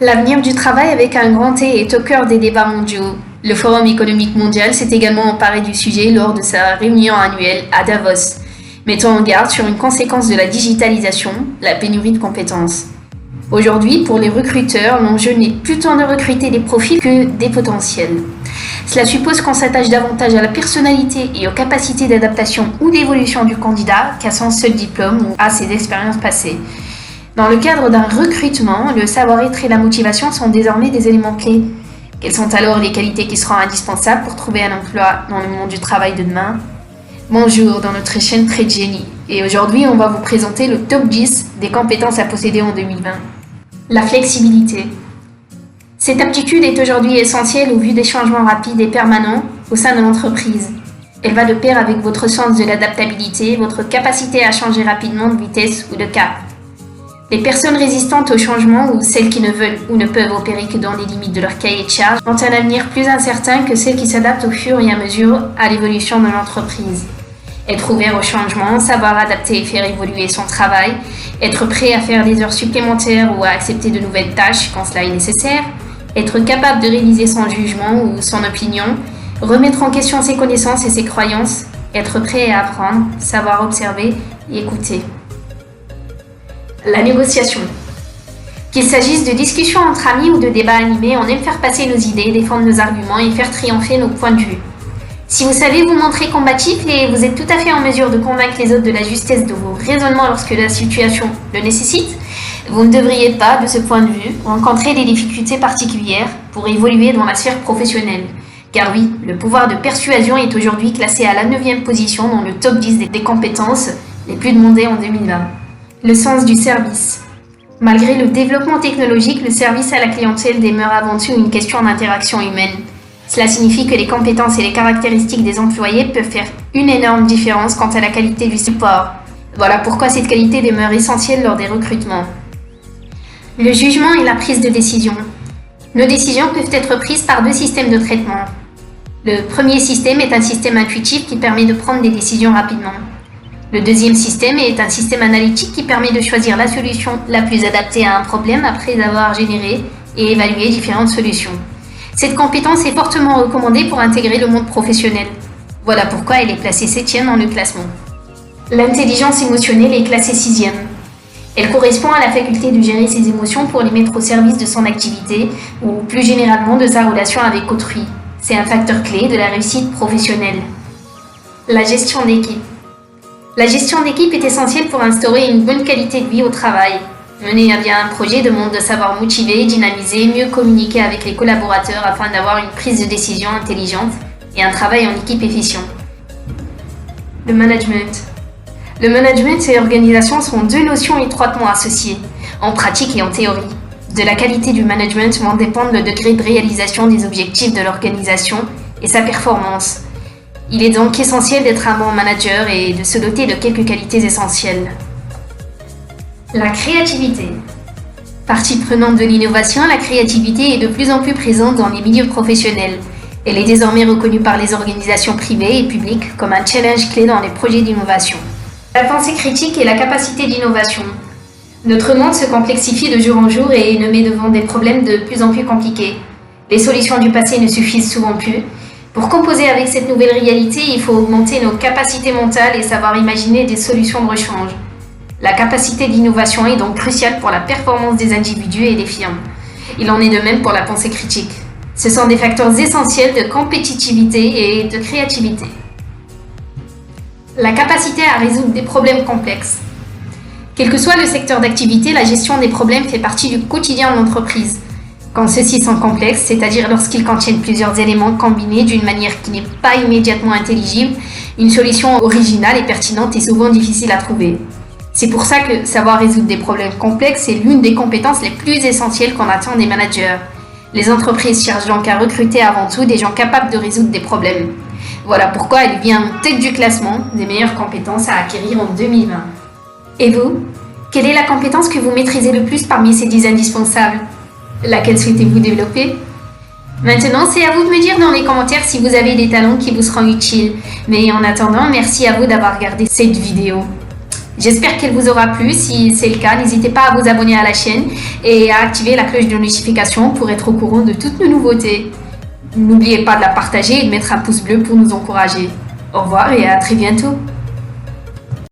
L'avenir du travail avec un grand T est au cœur des débats mondiaux. Le Forum économique mondial s'est également emparé du sujet lors de sa réunion annuelle à Davos, mettant en garde sur une conséquence de la digitalisation, la pénurie de compétences. Aujourd'hui, pour les recruteurs, l'enjeu n'est plus tant de recruter des profils que des potentiels. Cela suppose qu'on s'attache davantage à la personnalité et aux capacités d'adaptation ou d'évolution du candidat qu'à son seul diplôme ou à ses expériences passées. Dans le cadre d'un recrutement, le savoir-être et la motivation sont désormais des éléments clés. Quelles sont alors les qualités qui seront indispensables pour trouver un emploi dans le monde du travail de demain? Bonjour dans notre chaîne Trade Genie. Et aujourd'hui, on va vous présenter le top 10 des compétences à posséder en 2020. La flexibilité. Cette aptitude est aujourd'hui essentielle au vu des changements rapides et permanents au sein de l'entreprise. Elle va de pair avec votre sens de l'adaptabilité, votre capacité à changer rapidement de vitesse ou de cap. Les personnes résistantes au changement ou celles qui ne veulent ou ne peuvent opérer que dans les limites de leur cahier de charge ont un avenir plus incertain que celles qui s'adaptent au fur et à mesure à l'évolution de l'entreprise. Être ouvert au changement, savoir adapter et faire évoluer son travail, être prêt à faire des heures supplémentaires ou à accepter de nouvelles tâches quand cela est nécessaire, être capable de réviser son jugement ou son opinion, remettre en question ses connaissances et ses croyances, être prêt à apprendre, savoir observer et écouter. La négociation. Qu'il s'agisse de discussions entre amis ou de débats animés, on aime faire passer nos idées, défendre nos arguments et faire triompher nos points de vue. Si vous savez vous montrer combatif et vous êtes tout à fait en mesure de convaincre les autres de la justesse de vos raisonnements lorsque la situation le nécessite, vous ne devriez pas, de ce point de vue, rencontrer des difficultés particulières pour évoluer dans la sphère professionnelle. Car oui, le pouvoir de persuasion est aujourd'hui classé à la 9e position dans le top 10 des compétences les plus demandées en 2020. Le sens du service. Malgré le développement technologique, le service à la clientèle demeure avant tout une question d'interaction humaine. Cela signifie que les compétences et les caractéristiques des employés peuvent faire une énorme différence quant à la qualité du support. Voilà pourquoi cette qualité demeure essentielle lors des recrutements. Le jugement et la prise de décision. Nos décisions peuvent être prises par deux systèmes de traitement. Le premier système est un système intuitif qui permet de prendre des décisions rapidement. Le deuxième système est un système analytique qui permet de choisir la solution la plus adaptée à un problème après avoir généré et évalué différentes solutions. Cette compétence est fortement recommandée pour intégrer le monde professionnel. Voilà pourquoi elle est placée 7e dans le classement. L'intelligence émotionnelle est classée 6e. Elle correspond à la faculté de gérer ses émotions pour les mettre au service de son activité ou plus généralement de sa relation avec autrui. C'est un facteur clé de la réussite professionnelle. La gestion d'équipe. La gestion d'équipe est essentielle pour instaurer une bonne qualité de vie au travail. Mener à bien un projet demande de savoir motiver, dynamiser, mieux communiquer avec les collaborateurs afin d'avoir une prise de décision intelligente et un travail en équipe efficient. Le management. Le management et l'organisation sont deux notions étroitement associées, en pratique et en théorie. De la qualité du management vont dépendre le degré de réalisation des objectifs de l'organisation et sa performance. Il est donc essentiel d'être un bon manager et de se doter de quelques qualités essentielles. La créativité. Partie prenante de l'innovation, la créativité est de plus en plus présente dans les milieux professionnels. Elle est désormais reconnue par les organisations privées et publiques comme un challenge clé dans les projets d'innovation. La pensée critique et la capacité d'innovation. Notre monde se complexifie de jour en jour et nous met devant des problèmes de plus en plus compliqués. Les solutions du passé ne suffisent souvent plus. Pour composer avec cette nouvelle réalité, il faut augmenter nos capacités mentales et savoir imaginer des solutions de rechange. La capacité d'innovation est donc cruciale pour la performance des individus et des firmes. Il en est de même pour la pensée critique. Ce sont des facteurs essentiels de compétitivité et de créativité. La capacité à résoudre des problèmes complexes. Quel que soit le secteur d'activité, la gestion des problèmes fait partie du quotidien de l'entreprise. Quand ceux-ci sont complexes, c'est-à-dire lorsqu'ils contiennent plusieurs éléments combinés d'une manière qui n'est pas immédiatement intelligible, une solution originale et pertinente est souvent difficile à trouver. C'est pour ça que savoir résoudre des problèmes complexes est l'une des compétences les plus essentielles qu'on attend des managers. Les entreprises cherchent donc à recruter avant tout des gens capables de résoudre des problèmes. Voilà pourquoi elle vient en tête du classement des meilleures compétences à acquérir en 2020. Et vous? Quelle est la compétence que vous maîtrisez le plus parmi ces 10 indispensables? Laquelle souhaitez-vous développer? Maintenant, c'est à vous de me dire dans les commentaires si vous avez des talents qui vous seront utiles. Mais en attendant, merci à vous d'avoir regardé cette vidéo. J'espère qu'elle vous aura plu. Si c'est le cas, n'hésitez pas à vous abonner à la chaîne et à activer la cloche de notification pour être au courant de toutes nos nouveautés. N'oubliez pas de la partager et de mettre un pouce bleu pour nous encourager. Au revoir et à très bientôt.